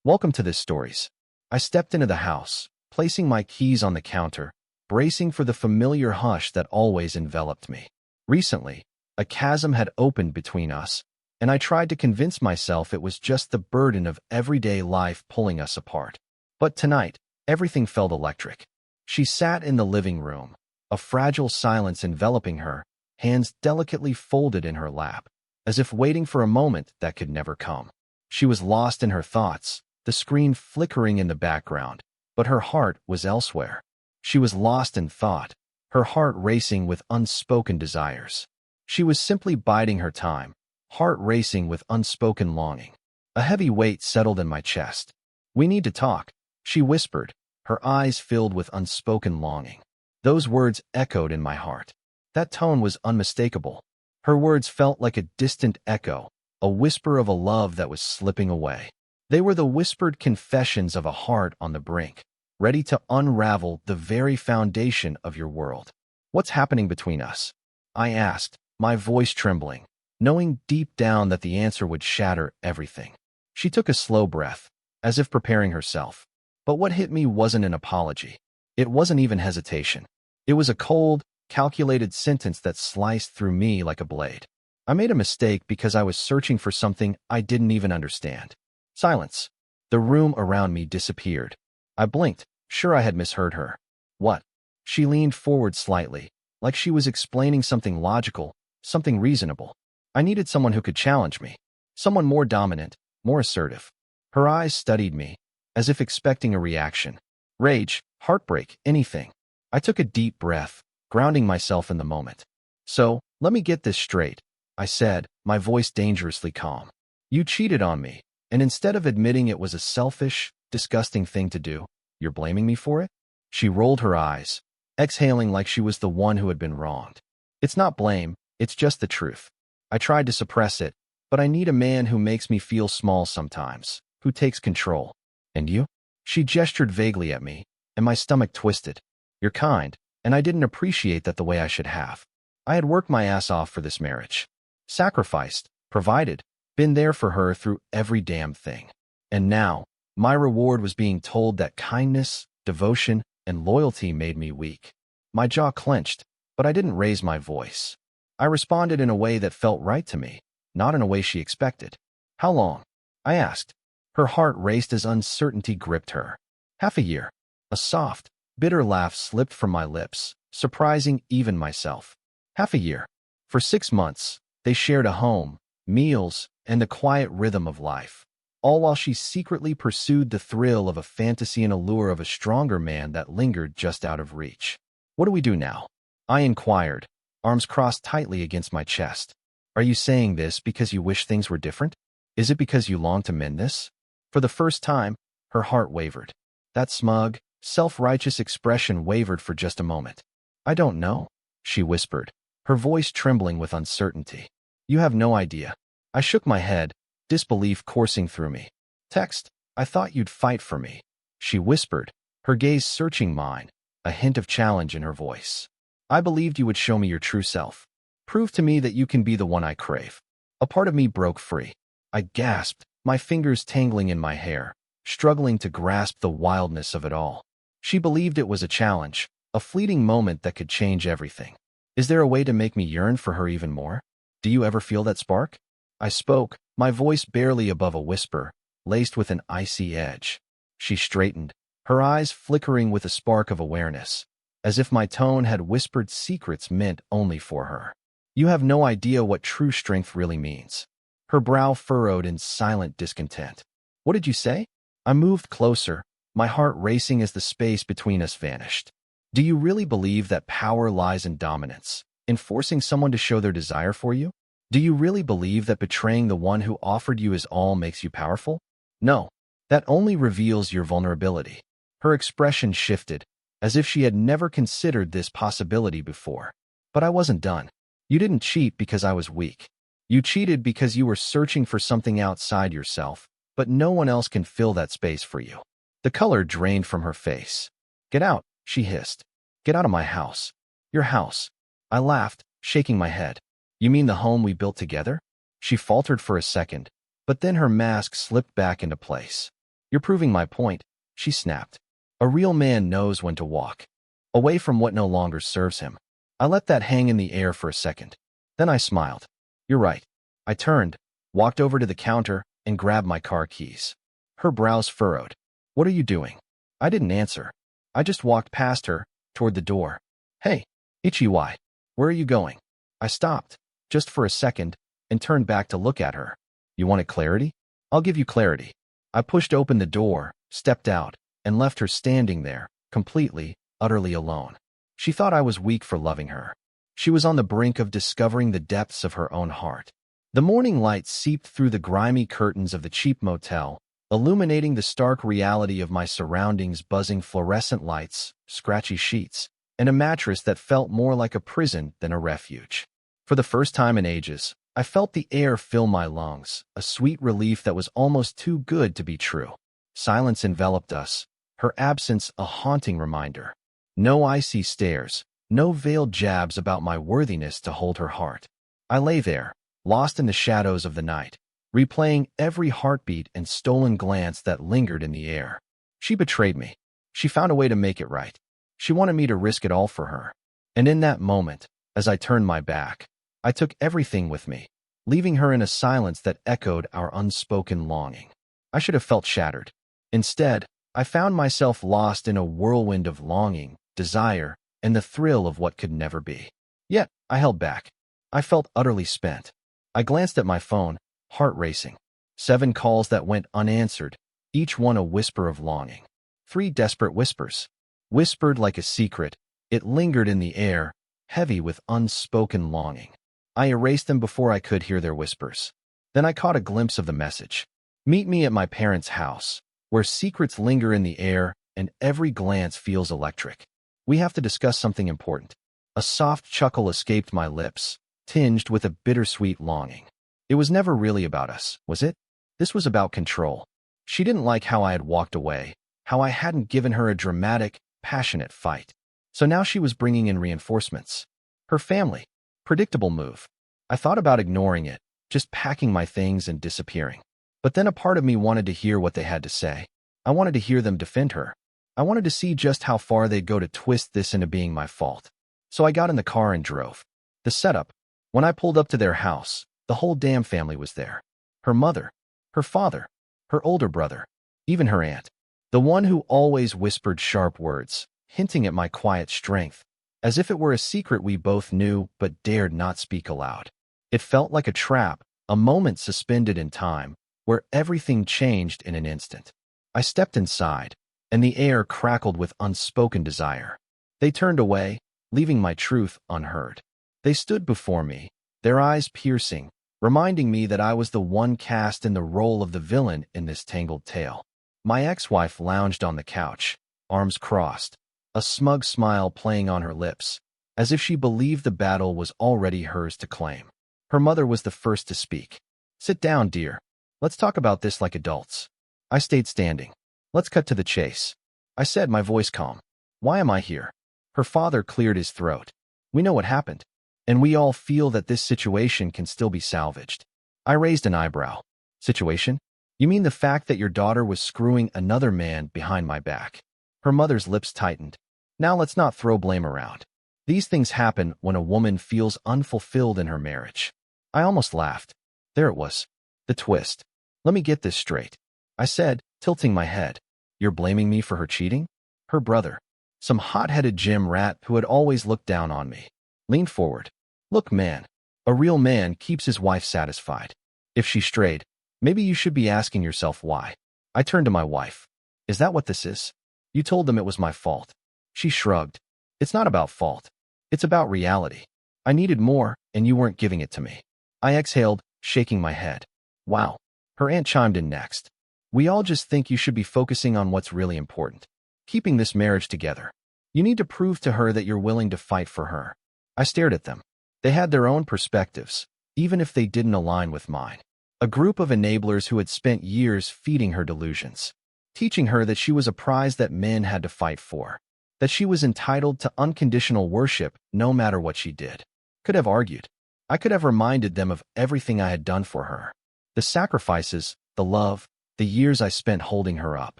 Welcome to this stories. I stepped into the house, placing my keys on the counter, bracing for the familiar hush that always enveloped me. Recently, a chasm had opened between us, and I tried to convince myself it was just the burden of everyday life pulling us apart. But tonight, everything felt electric. She sat in the living room, a fragile silence enveloping her, hands delicately folded in her lap, as if waiting for a moment that could never come. She was lost in her thoughts, the screen flickering in the background, but her heart was elsewhere. She was lost in thought, her heart racing with unspoken desires. She was simply biding her time, heart racing with unspoken longing. A heavy weight settled in my chest. "We need to talk," she whispered, her eyes filled with unspoken longing. Those words echoed in my heart. That tone was unmistakable. Her words felt like a distant echo, a whisper of a love that was slipping away. They were the whispered confessions of a heart on the brink, ready to unravel the very foundation of your world. "What's happening between us?" I asked, my voice trembling, knowing deep down that the answer would shatter everything. She took a slow breath, as if preparing herself. But what hit me wasn't an apology. It wasn't even hesitation. It was a cold, calculated sentence that sliced through me like a blade. I made a mistake because I was searching for something I didn't even understand. Silence. The room around me disappeared. I blinked, sure I had misheard her. "What?" She leaned forward slightly, like she was explaining something logical, something reasonable. I needed someone who could challenge me, someone more dominant, more assertive. Her eyes studied me, as if expecting a reaction. Rage, heartbreak, anything. I took a deep breath, grounding myself in the moment. "So, let me get this straight," I said, my voice dangerously calm. "You cheated on me, and instead of admitting it was a selfish, disgusting thing to do, you're blaming me for it?" She rolled her eyes, exhaling like she was the one who had been wronged. "It's not blame, it's just the truth. I tried to suppress it, but I need a man who makes me feel small sometimes, who takes control. And you?" She gestured vaguely at me, and my stomach twisted. "You're kind, and I didn't appreciate that the way I should have. I had worked my ass off for this marriage. Sacrificed, provided, been there for her through every damn thing. And now, my reward was being told that kindness, devotion, and loyalty made me weak." My jaw clenched, but I didn't raise my voice. I responded in a way that felt right to me, not in a way she expected. "How long?" I asked. Her heart raced as uncertainty gripped her. "Half a year." A soft, bitter laugh slipped from my lips, surprising even myself. Half a year. For 6 months, they shared a home, meals, and the quiet rhythm of life, all while she secretly pursued the thrill of a fantasy and allure of a stronger man that lingered just out of reach. "What do we do now?" I inquired, arms crossed tightly against my chest. "Are you saying this because you wish things were different? Is it because you long to mend this?" For the first time, her heart wavered. That smug, self-righteous expression wavered for just a moment. "I don't know," she whispered, her voice trembling with uncertainty. "You have no idea." I shook my head, disbelief coursing through me. "Text, I thought you'd fight for me," she whispered, her gaze searching mine, a hint of challenge in her voice. "I believed you would show me your true self. Prove to me that you can be the one I crave." A part of me broke free. I gasped, my fingers tangling in my hair, struggling to grasp the wildness of it all. She believed it was a challenge, a fleeting moment that could change everything. Is there a way to make me yearn for her even more? Do you ever feel that spark? I spoke, my voice barely above a whisper, laced with an icy edge. She straightened, her eyes flickering with a spark of awareness, as if my tone had whispered secrets meant only for her. "You have no idea what true strength really means." Her brow furrowed in silent discontent. "What did you say?" I moved closer, my heart racing as the space between us vanished. "Do you really believe that power lies in dominance, in forcing someone to show their desire for you? Do you really believe that betraying the one who offered you his all makes you powerful? No, that only reveals your vulnerability." Her expression shifted, as if she had never considered this possibility before. "But I wasn't done. You didn't cheat because I was weak. You cheated because you were searching for something outside yourself, but no one else can fill that space for you." The color drained from her face. "Get out," she hissed. "Get out of my house." "Your house." I laughed, shaking my head. "You mean the home we built together?" She faltered for a second, but then her mask slipped back into place. You're proving my point, she snapped. A real man knows when to walk away from what no longer serves him. I let that hang in the air for a second. Then I smiled. You're right. I turned, walked over to the counter, and grabbed my car keys. Her brows furrowed. What are you doing? I didn't answer. I just walked past her, toward the door. Hey, Ichiwai, where are you going? I stopped, just for a second, and turned back to look at her. You wanted clarity? I'll give you clarity. I pushed open the door, stepped out, and left her standing there, completely, utterly alone. She thought I was weak for loving her. She was on the brink of discovering the depths of her own heart. The morning light seeped through the grimy curtains of the cheap motel, illuminating the stark reality of my surroundings, buzzing fluorescent lights, scratchy sheets, and a mattress that felt more like a prison than a refuge. For the first time in ages, I felt the air fill my lungs, a sweet relief that was almost too good to be true. Silence enveloped us, her absence a haunting reminder. No icy stares, no veiled jabs about my worthiness to hold her heart. I lay there, lost in the shadows of the night, replaying every heartbeat and stolen glance that lingered in the air. She betrayed me. She found a way to make it right. She wanted me to risk it all for her. And in that moment, as I turned my back, I took everything with me, leaving her in a silence that echoed our unspoken longing. I should have felt shattered. Instead, I found myself lost in a whirlwind of longing, desire, and the thrill of what could never be. Yet, I held back. I felt utterly spent. I glanced at my phone, heart racing. 7 calls that went unanswered, each one a whisper of longing. 3 desperate whispers. Whispered like a secret, it lingered in the air, heavy with unspoken longing. I erased them before I could hear their whispers. Then I caught a glimpse of the message. Meet me at my parents' house, where secrets linger in the air and every glance feels electric. We have to discuss something important. A soft chuckle escaped my lips, tinged with a bittersweet longing. It was never really about us, was it? This was about control. She didn't like how I had walked away, how I hadn't given her a dramatic, passionate fight. So now she was bringing in reinforcements. Her family. Predictable move. I thought about ignoring it, just packing my things and disappearing. But then a part of me wanted to hear what they had to say. I wanted to hear them defend her. I wanted to see just how far they'd go to twist this into being my fault. So I got in the car and drove. The setup. When I pulled up to their house, the whole damn family was there. Her mother, her father, her older brother, even her aunt. The one who always whispered sharp words, hinting at my quiet strength, as if it were a secret we both knew but dared not speak aloud. It felt like a trap, a moment suspended in time, where everything changed in an instant. I stepped inside, and the air crackled with unspoken desire. They turned away, leaving my truth unheard. They stood before me, their eyes piercing, reminding me that I was the one cast in the role of the villain in this tangled tale. My ex-wife lounged on the couch, arms crossed, a smug smile playing on her lips, as if she believed the battle was already hers to claim. Her mother was the first to speak. Sit down, dear. Let's talk about this like adults. I stayed standing. Let's cut to the chase. I said, my voice calm. Why am I here? Her father cleared his throat. We know what happened, and we all feel that this situation can still be salvaged. I raised an eyebrow. Situation? You mean the fact that your daughter was screwing another man behind my back? Her mother's lips tightened. Now let's not throw blame around. These things happen when a woman feels unfulfilled in her marriage. I almost laughed. There it was. The twist. Let me get this straight. I said, tilting my head. You're blaming me for her cheating? Her brother, some hot-headed gym rat who had always looked down on me, leaned forward. Look, man. A real man keeps his wife satisfied. If she strayed, maybe you should be asking yourself why. I turned to my wife. Is that what this is? You told them it was my fault. She shrugged. It's not about fault. It's about reality. I needed more, and you weren't giving it to me. I exhaled, shaking my head. Wow. Her aunt chimed in next. We all just think you should be focusing on what's really important. Keeping this marriage together. You need to prove to her that you're willing to fight for her. I stared at them. They had their own perspectives, even if they didn't align with mine. A group of enablers who had spent years feeding her delusions, teaching her that she was a prize that men had to fight for, that she was entitled to unconditional worship no matter what she did. Could have argued. I could have reminded them of everything I had done for her. The sacrifices, the love, the years I spent holding her up.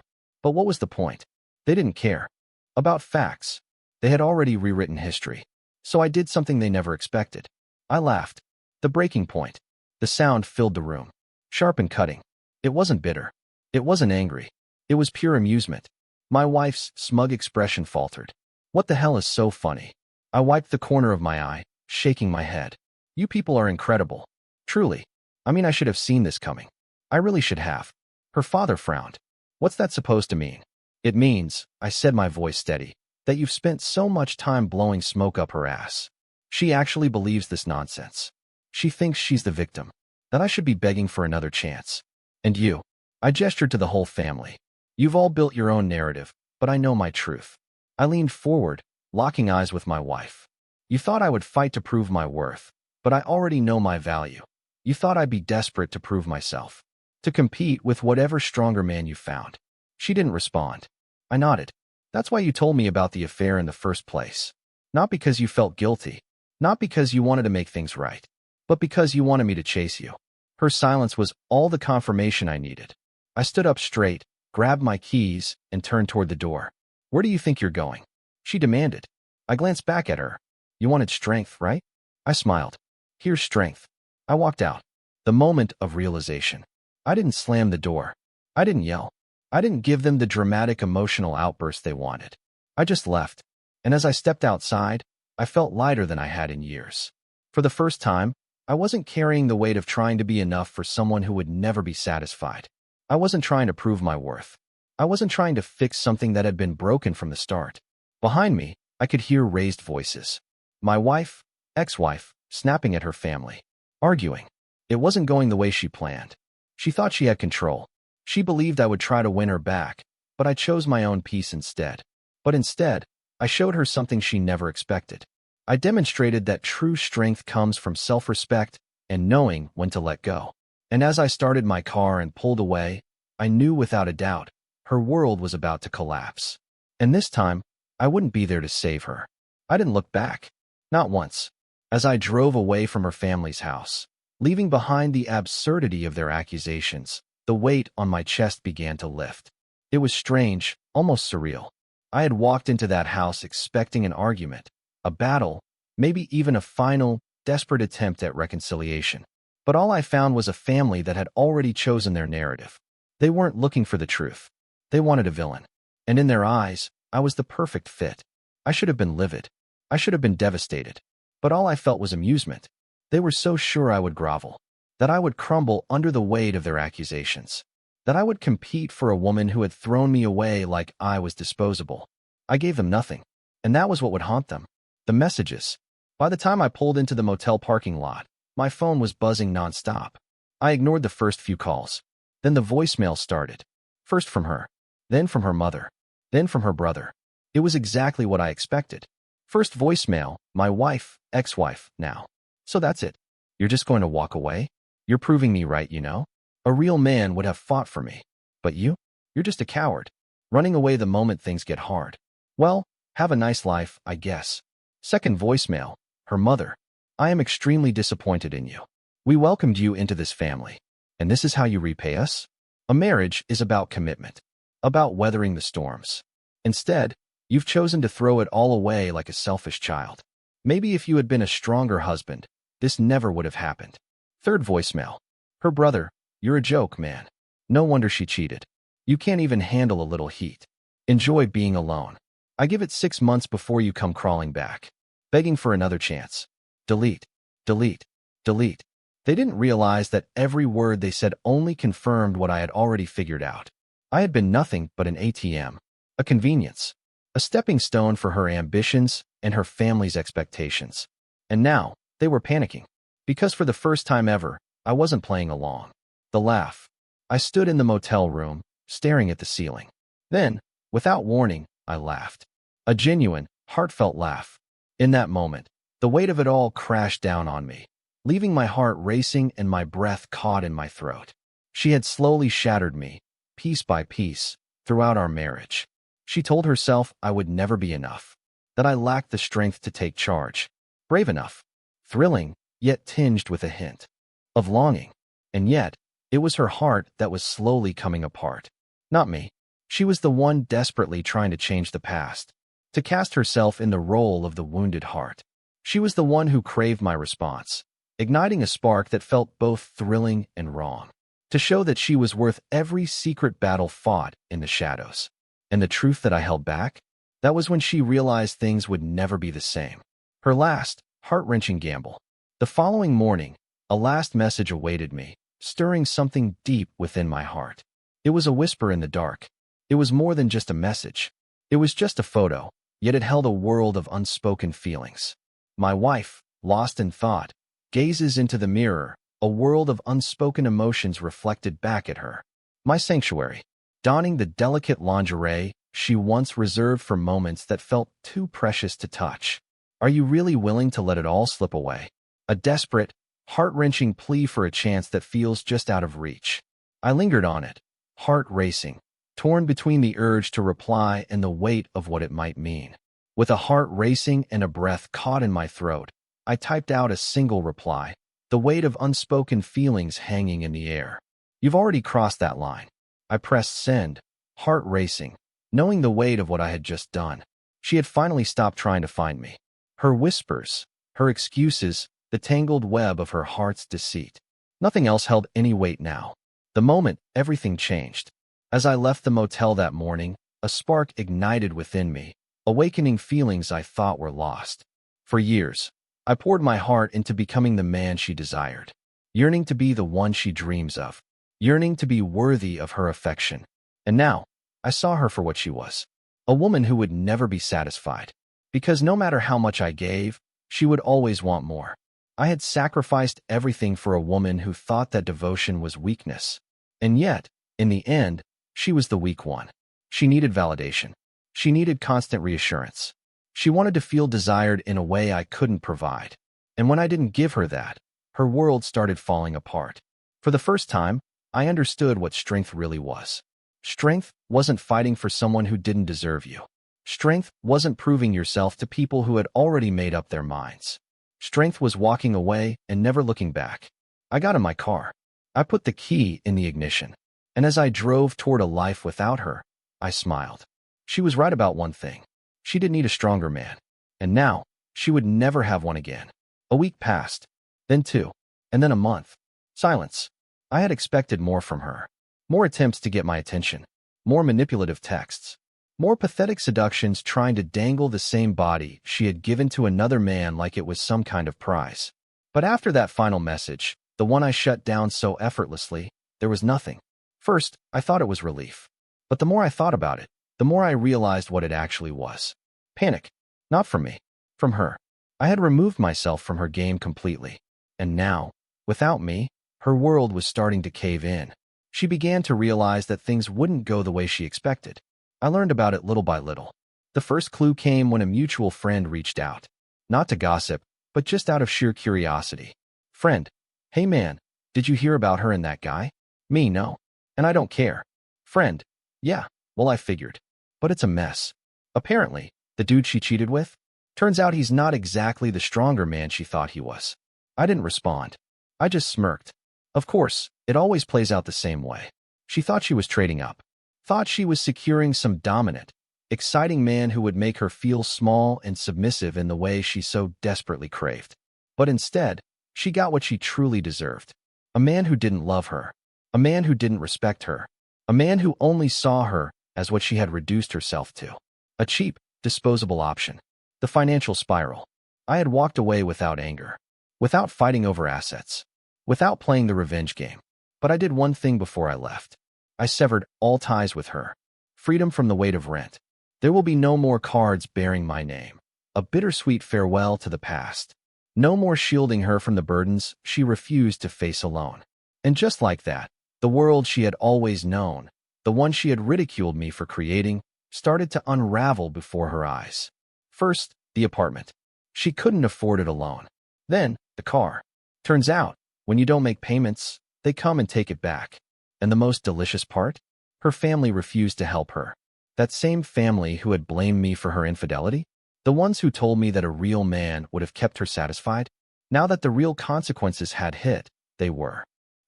But what was the point? They didn't care. About facts. They had already rewritten history. So I did something they never expected. I laughed. The breaking point. The sound filled the room. Sharp and cutting. It wasn't bitter. It wasn't angry. It was pure amusement. My wife's smug expression faltered. What the hell is so funny? I wiped the corner of my eye, shaking my head. You people are incredible. Truly. I mean, I should have seen this coming. I really should have. Her father frowned. What's that supposed to mean? It means, I said, my voice steady, that you've spent so much time blowing smoke up her ass. She actually believes this nonsense. She thinks she's the victim, that I should be begging for another chance. And you. I gestured to the whole family. You've all built your own narrative, but I know my truth. I leaned forward, locking eyes with my wife. You thought I would fight to prove my worth, but I already know my value. You thought I'd be desperate to prove myself, to compete with whatever stronger man you found. She didn't respond. I nodded. That's why you told me about the affair in the first place. Not because you felt guilty, not because you wanted to make things right, but because you wanted me to chase you. Her silence was all the confirmation I needed. I stood up straight, grabbed my keys, and turned toward the door. Where do you think you're going? She demanded. I glanced back at her. You wanted strength, right? I smiled. Here's strength. I walked out. The moment of realization. I didn't slam the door. I didn't yell. I didn't give them the dramatic emotional outburst they wanted. I just left. And as I stepped outside, I felt lighter than I had in years. For the first time, I wasn't carrying the weight of trying to be enough for someone who would never be satisfied. I wasn't trying to prove my worth. I wasn't trying to fix something that had been broken from the start. Behind me, I could hear raised voices. My wife, ex-wife, snapping at her family. Arguing. It wasn't going the way she planned. She thought she had control. She believed I would try to win her back, but I chose my own peace instead. But instead, I showed her something she never expected. I demonstrated that true strength comes from self-respect and knowing when to let go. And as I started my car and pulled away, I knew without a doubt her world was about to collapse. And this time, I wouldn't be there to save her. I didn't look back. Not once. As I drove away from her family's house, leaving behind the absurdity of their accusations, the weight on my chest began to lift. It was strange, almost surreal. I had walked into that house expecting an argument, a battle, maybe even a final, desperate attempt at reconciliation. But all I found was a family that had already chosen their narrative. They weren't looking for the truth. They wanted a villain. And in their eyes, I was the perfect fit. I should have been livid. I should have been devastated. But all I felt was amusement. They were so sure I would grovel, that I would crumble under the weight of their accusations, that I would compete for a woman who had thrown me away like I was disposable. I gave them nothing, and that was what would haunt them. The messages. By the time I pulled into the motel parking lot, my phone was buzzing nonstop. I ignored the first few calls. Then the voicemail started. First from her, then from her mother, then from her brother. It was exactly what I expected. First voicemail, my wife, ex-wife, now. So that's it. You're just going to walk away? You're proving me right, you know? A real man would have fought for me. But you? You're just a coward. Running away the moment things get hard. Well, have a nice life, I guess. Second voicemail, her mother. I am extremely disappointed in you. We welcomed you into this family. And this is how you repay us? A marriage is about commitment. About weathering the storms. Instead, you've chosen to throw it all away like a selfish child. Maybe if you had been a stronger husband, this never would have happened. Third voicemail. Her brother, you're a joke, man. No wonder she cheated. You can't even handle a little heat. Enjoy being alone. I give it 6 months before you come crawling back. Begging for another chance. Delete. Delete. Delete. They didn't realize that every word they said only confirmed what I had already figured out. I had been nothing but an ATM. A convenience. A stepping stone for her ambitions and her family's expectations. And now, they were panicking. Because for the first time ever, I wasn't playing along. The laugh. I stood in the motel room, staring at the ceiling. Then, without warning, I laughed. A genuine, heartfelt laugh. In that moment, the weight of it all crashed down on me, leaving my heart racing and my breath caught in my throat. She had slowly shattered me, piece by piece, throughout our marriage. She told herself I would never be enough, that I lacked the strength to take charge. Brave enough. Thrilling, yet tinged with a hint of longing. And yet, It was her heart that was slowly coming apart. Not me. She was the one desperately trying to change the past, to cast herself in the role of the wounded heart. She was the one who craved my response, igniting a spark that felt both thrilling and wrong, to show that she was worth every secret battle fought in the shadows. And the truth that I held back? That was when she realized things would never be the same. Her last, heart-wrenching gamble. The following morning, a last message awaited me, stirring something deep within my heart. It was a whisper in the dark. It was more than just a message. It was just a photo, yet it held a world of unspoken feelings. My wife, lost in thought, gazes into the mirror, a world of unspoken emotions reflected back at her. My sanctuary, donning the delicate lingerie she once reserved for moments that felt too precious to touch. Are you really willing to let it all slip away? A desperate, heart-wrenching plea for a chance that feels just out of reach. I lingered on it, heart racing, torn between the urge to reply and the weight of what it might mean. With a heart racing and a breath caught in my throat, I typed out a single reply, the weight of unspoken feelings hanging in the air. You've already crossed that line. I pressed send, heart racing, knowing the weight of what I had just done. She had finally stopped trying to find me. Her whispers, her excuses, the tangled web of her heart's deceit. Nothing else held any weight now. The moment, everything changed. As I left the motel that morning, a spark ignited within me, awakening feelings I thought were lost. For years, I poured my heart into becoming the man she desired, yearning to be the one she dreams of, yearning to be worthy of her affection. And now, I saw her for what she was, a woman who would never be satisfied, because no matter how much I gave, she would always want more. I had sacrificed everything for a woman who thought that devotion was weakness. And yet, in the end, she was the weak one. She needed validation. She needed constant reassurance. She wanted to feel desired in a way I couldn't provide. And when I didn't give her that, her world started falling apart. For the first time, I understood what strength really was. Strength wasn't fighting for someone who didn't deserve you. Strength wasn't proving yourself to people who had already made up their minds. Strength was walking away and never looking back. I got in my car. I put the key in the ignition. And as I drove toward a life without her, I smiled. She was right about one thing. She didn't need a stronger man. And now, she would never have one again. A week passed, then two, and then a month. Silence. I had expected more from her. More attempts to get my attention. More manipulative texts. More pathetic seductions trying to dangle the same body she had given to another man like it was some kind of prize. But after that final message, the one I shut down so effortlessly, there was nothing. First, I thought it was relief. But the more I thought about it, the more I realized what it actually was. Panic. Not from me. From her. I had removed myself from her game completely. And now, without me, her world was starting to cave in. She began to realize that things wouldn't go the way she expected. I learned about it little by little. The first clue came when a mutual friend reached out. Not to gossip, but just out of sheer curiosity. Friend. Hey man, did you hear about her and that guy? Me, no. And I don't care. Friend. Yeah, well I figured. But it's a mess. Apparently, the dude she cheated with? Turns out he's not exactly the stronger man she thought he was. I didn't respond. I just smirked. Of course, it always plays out the same way. She thought she was trading up. Thought she was securing some dominant, exciting man who would make her feel small and submissive in the way she so desperately craved. But instead, she got what she truly deserved. A man who didn't love her. A man who didn't respect her. A man who only saw her as what she had reduced herself to. A cheap, disposable option. The financial spiral. I had walked away without anger. Without fighting over assets. Without playing the revenge game. But I did one thing before I left. I severed all ties with her. Freedom from the weight of rent. There will be no more cards bearing my name. A bittersweet farewell to the past. No more shielding her from the burdens she refused to face alone. And just like that, the world she had always known, the one she had ridiculed me for creating, started to unravel before her eyes. First, the apartment. She couldn't afford it alone. Then, the car. Turns out, when you don't make payments, they come and take it back. And the most delicious part? Her family refused to help her. That same family who had blamed me for her infidelity? The ones who told me that a real man would have kept her satisfied? Now that the real consequences had hit, they were.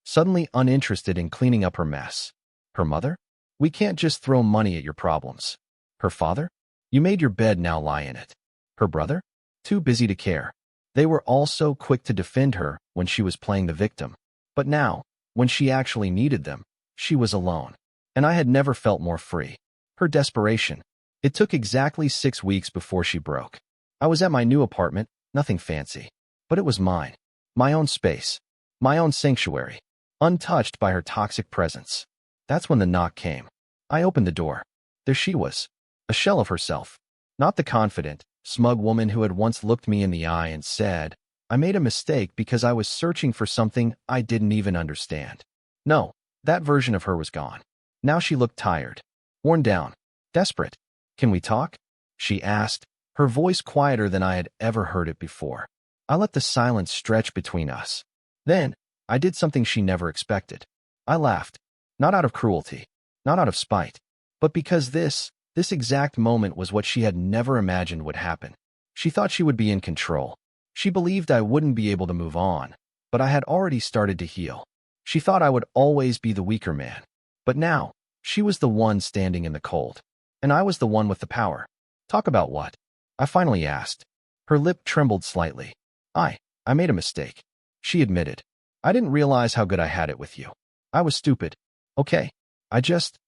suddenly uninterested in cleaning up her mess. Her mother? We can't just throw money at your problems. Her father? You made your bed, now lie in it. Her brother? Too busy to care. They were all so quick to defend her when she was playing the victim. But now, when she actually needed them, she was alone. And I had never felt more free. Her desperation. It took exactly 6 weeks before she broke. I was at my new apartment, nothing fancy. But it was mine. My own space. My own sanctuary. Untouched by her toxic presence. That's when the knock came. I opened the door. There she was. A shell of herself. Not the confident, smug woman who had once looked me in the eye and said, I made a mistake because I was searching for something I didn't even understand. No, that version of her was gone. Now she looked tired, worn down, desperate. Can we talk? She asked, her voice quieter than I had ever heard it before. I let the silence stretch between us. Then, I did something she never expected. I laughed. Not out of cruelty, not out of spite, but because this exact moment was what she had never imagined would happen. She thought she would be in control. She believed I wouldn't be able to move on, but I had already started to heal. She thought I would always be the weaker man. But now, she was the one standing in the cold. And I was the one with the power. Talk about what? I finally asked. Her lip trembled slightly. I made a mistake. She admitted. I didn't realize how good I had it with you. I was stupid. Okay. I just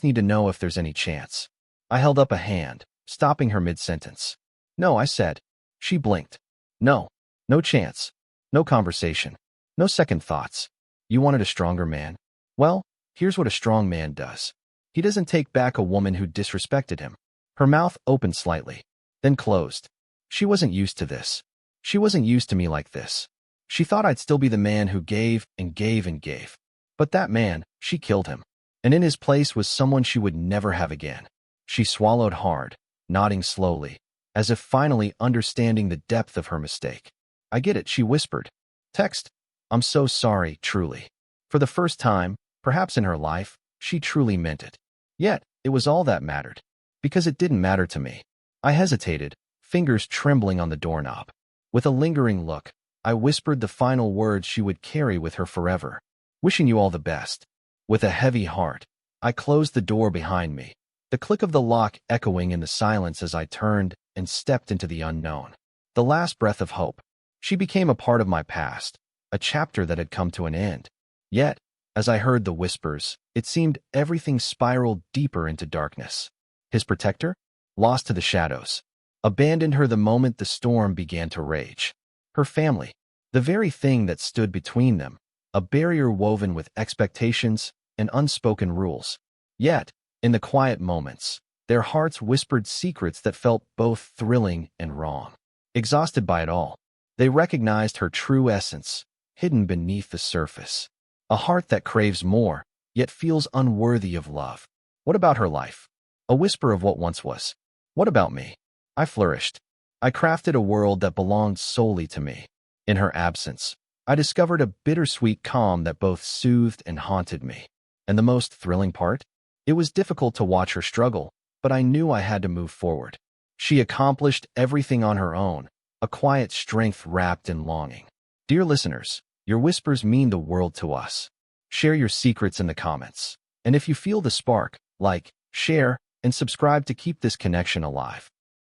need to know if there's any chance. I held up a hand, stopping her mid-sentence. No, I said. She blinked. No. No chance. No conversation. No second thoughts. You wanted a stronger man? Well, here's what a strong man does. He doesn't take back a woman who disrespected him. Her mouth opened slightly, then closed. She wasn't used to this. She wasn't used to me like this. She thought I'd still be the man who gave and gave and gave. But that man, she killed him. And in his place was someone she would never have again. She swallowed hard, nodding slowly, as if finally understanding the depth of her mistake. I get it, she whispered. Text. I'm so sorry, truly. For the first time, perhaps in her life, she truly meant it. Yet, it was all that mattered. Because it didn't matter to me. I hesitated, fingers trembling on the doorknob. With a lingering look, I whispered the final words she would carry with her forever. Wishing you all the best. With a heavy heart, I closed the door behind me, the click of the lock echoing in the silence as I turned and stepped into the unknown. The last breath of hope. She became a part of my past, a chapter that had come to an end. Yet, as I heard the whispers, it seemed everything spiraled deeper into darkness. His protector? Lost to the shadows. Abandoned her the moment the storm began to rage. Her family, the very thing that stood between them, a barrier woven with expectations and unspoken rules. Yet, in the quiet moments, their hearts whispered secrets that felt both thrilling and wrong. Exhausted by it all, they recognized her true essence, hidden beneath the surface. A heart that craves more, yet feels unworthy of love. What about her life? A whisper of what once was. What about me? I flourished. I crafted a world that belonged solely to me. In her absence, I discovered a bittersweet calm that both soothed and haunted me. And the most thrilling part? It was difficult to watch her struggle, but I knew I had to move forward. She accomplished everything on her own, a quiet strength wrapped in longing. Dear listeners, your whispers mean the world to us. Share your secrets in the comments. And if you feel the spark, like, share, and subscribe to keep this connection alive.